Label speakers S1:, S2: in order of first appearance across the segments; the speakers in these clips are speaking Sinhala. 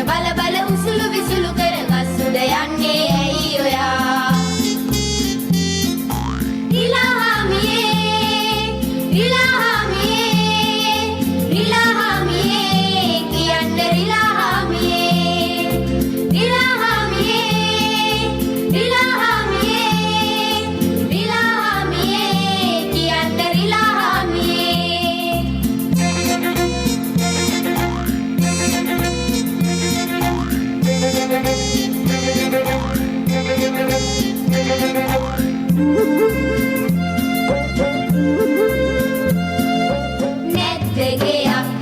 S1: බල බල උසුළු විසුළු කර ගස් උඩ යන්නේ ඇයි ඔයා රිලාහාමියේ රිලාහාමියේ රිලාහාමියේ කියන්න රිලාහාමියේ රිලාහාමියේ රිලාහාමියේ රිලාහාමියේ කියන්න රිලාහාමියේ නැද්ද ගෙයක්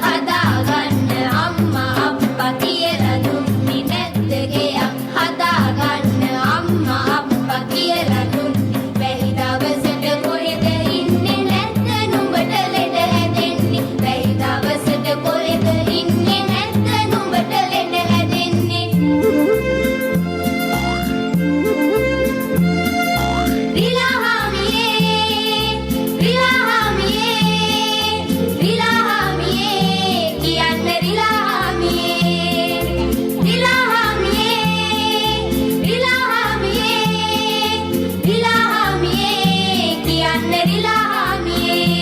S1: හදාගන්න අම්මා අප්පා කියලා දුන්නේ නැද්ද ගෙයක් හදාගන්න අම්මා අප්පා කියලා දුන්නේ වැහි දවසට කොහෙද ඉන්නේ නැද්ද නුඹට ලෙඩ හැදෙන්නේ වැහි දවසට කොහෙද ඉන්නේ නැද්ද නුඹට ලෙඩ හැදෙන්නේ රිලාහාමියේ රිලාහාමියේ රිලාහාමියේ කියන්න රිලාහාමියේ රිලාහාමියේ රිලාහාමියේ රිලාහාමියේ කියන්න රිලාහාමියේ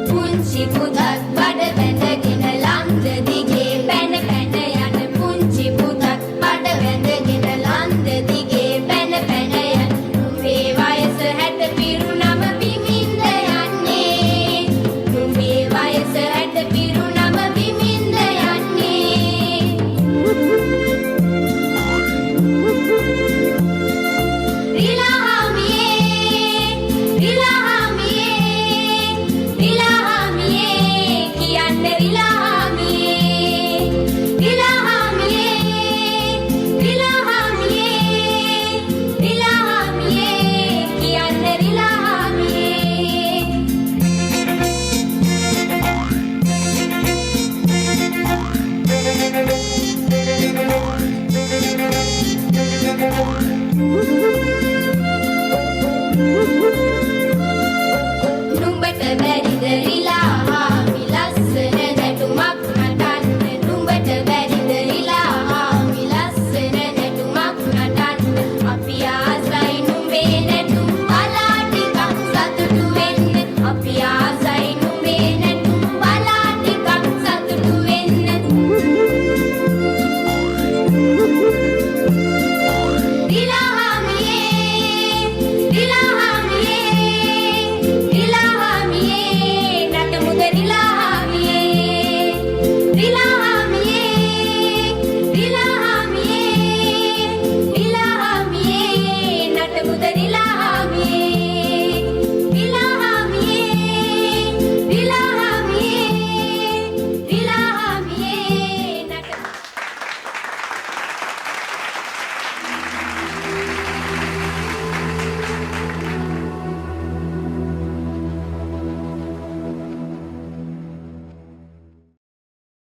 S1: පුංචි පුතත් බඩ වැඳගෙන ලන්ද දිගේ පැන පැන යන පුංචි පුතත් බඩ වැඳගෙන ලන්ද දිගේ පැන පැන යන නුඹේ වයස 60 පිරුණම බිමින්ද යන්නේ නුඹේ වයස 60 පිරුණම බිමින්ද යන්නේ රිලාහාමියේ රිලාහාමියේ රිලාහාමියේ කියන්න රිලාහාමියේ රිලාහාමියේ රිලාහාමියේ රිලාහාමියේ කියන්න රිලාහාමියේ නුඹට